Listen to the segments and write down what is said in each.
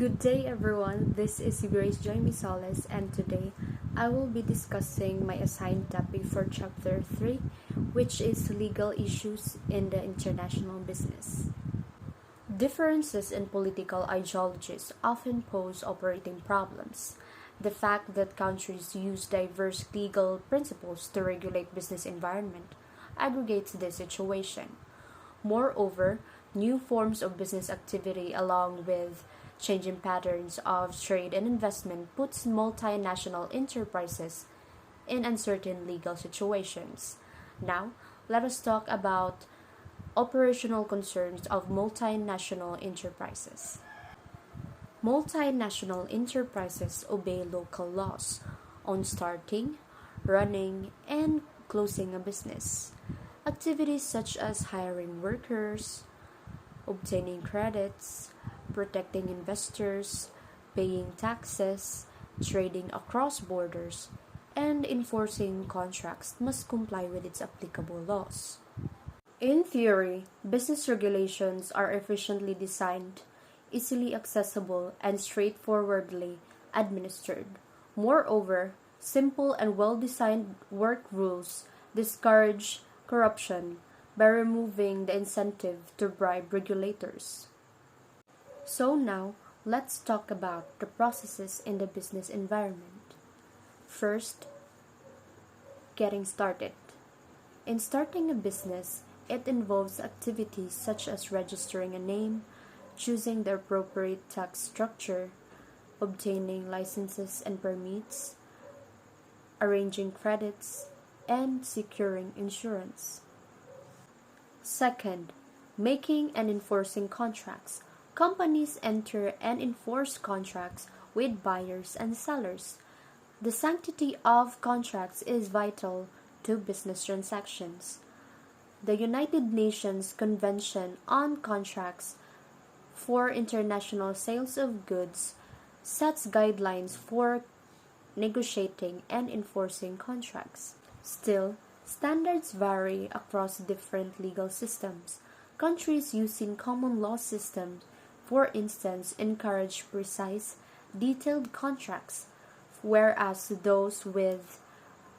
Good day, everyone. This is Grace Joy Solis, and today I will be discussing my assigned topic for Chapter 3, which is legal issues in the international business. Differences in political ideologies often pose operating problems. The fact that countries use diverse legal principles to regulate business environment aggregates this situation. Moreover, new forms of business activity along with changing patterns of trade and investment puts multinational enterprises in uncertain legal situations. Now, let us talk about operational concerns of multinational enterprises. Multinational enterprises obey local laws on starting, running, and closing a business. Activities such as hiring workers, obtaining credits, protecting investors, paying taxes, trading across borders, and enforcing contracts must comply with its applicable laws. In theory, business regulations are efficiently designed, easily accessible, and straightforwardly administered. Moreover, simple and well-designed work rules discourage corruption by removing the incentive to bribe regulators. So now, let's talk about the processes in the business environment. First, getting started. In starting a business, it involves activities such as registering a name, choosing the appropriate tax structure, obtaining licenses and permits, arranging credits, and securing insurance. Second, making and enforcing contracts. Companies enter and enforce contracts with buyers and sellers. The sanctity of contracts is vital to business transactions. The United Nations Convention on Contracts for International Sales of Goods sets guidelines for negotiating and enforcing contracts. Still, standards vary across different legal systems. Countries using common law systems, for instance, encourage precise, detailed contracts, whereas those with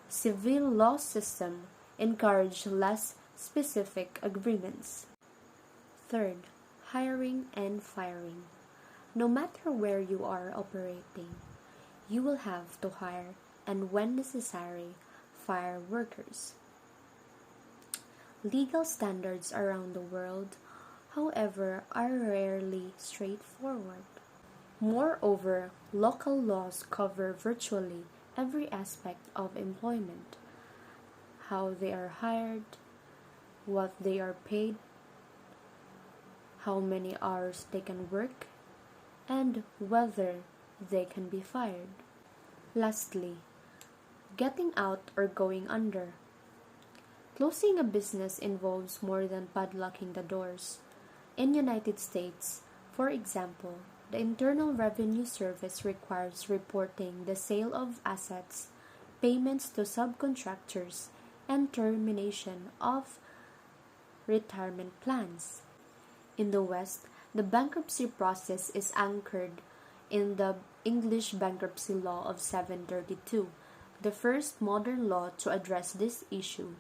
civil law system encourage less specific agreements. Third, hiring and firing. No matter where you are operating, you will have to hire and, when necessary, fire workers. Legal standards around the world, however, are rarely straightforward. Moreover, local laws cover virtually every aspect of employment: how they are hired, what they are paid, how many hours they can work, and whether they can be fired. Lastly, getting out or going under. Closing a business involves more than padlocking the doors. In United States, for example, the Internal Revenue Service requires reporting the sale of assets, payments to subcontractors, and termination of retirement plans. In the West, the bankruptcy process is anchored in the English bankruptcy law of 732, the first modern law to address this issue,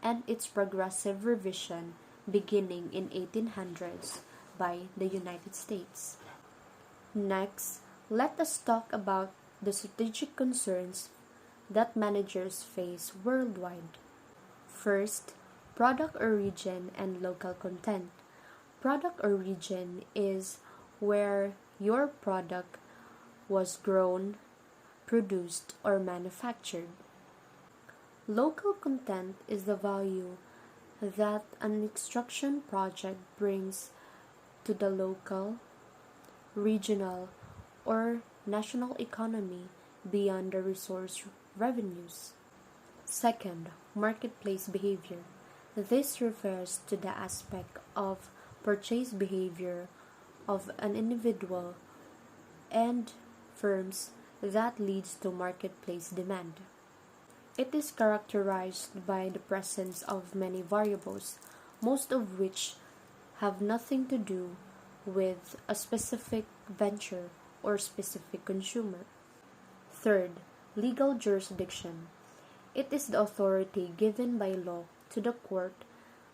and its progressive revision beginning in 1800s by the United States. Next, let us talk about the strategic concerns that managers face worldwide. First, product origin and local content. Product origin is where your product was grown, produced, or manufactured. Local content is the value that an extraction project brings to the local, regional, or national economy beyond the resource revenues. Second, marketplace behavior. This refers to the aspect of purchase behavior of an individual and firms that leads to marketplace demand. It is characterized by the presence of many variables, most of which have nothing to do with a specific venture or specific consumer. Third, legal jurisdiction. It is the authority given by law to the court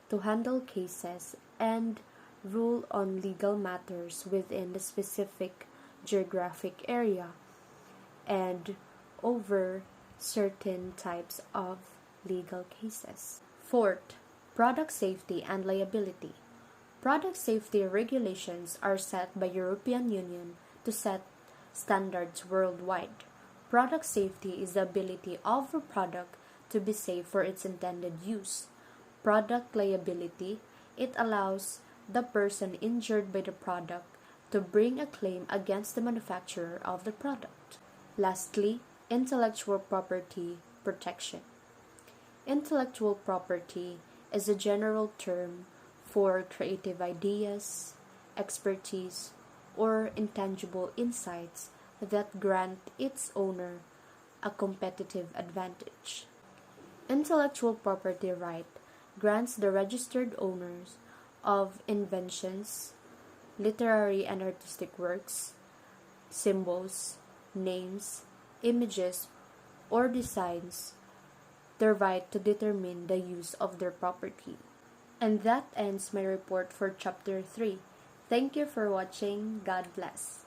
to handle cases and rule on legal matters within the specific geographic area and over certain types of legal cases. Fourth, product safety and liability. Product safety regulations are set by European Union to set standards worldwide. Product safety is the ability of a product to be safe for its intended use. Product liability, it allows the person injured by the product to bring a claim against the manufacturer of the product. Lastly, intellectual property protection. Intellectual property is a general term for creative ideas, expertise, or intangible insights that grant its owner a competitive advantage. Intellectual property right grants the registered owners of inventions, literary and artistic works, symbols, names, images, or designs the right to determine the use of their property. And that ends my report for Chapter 3. Thank you for watching. God bless.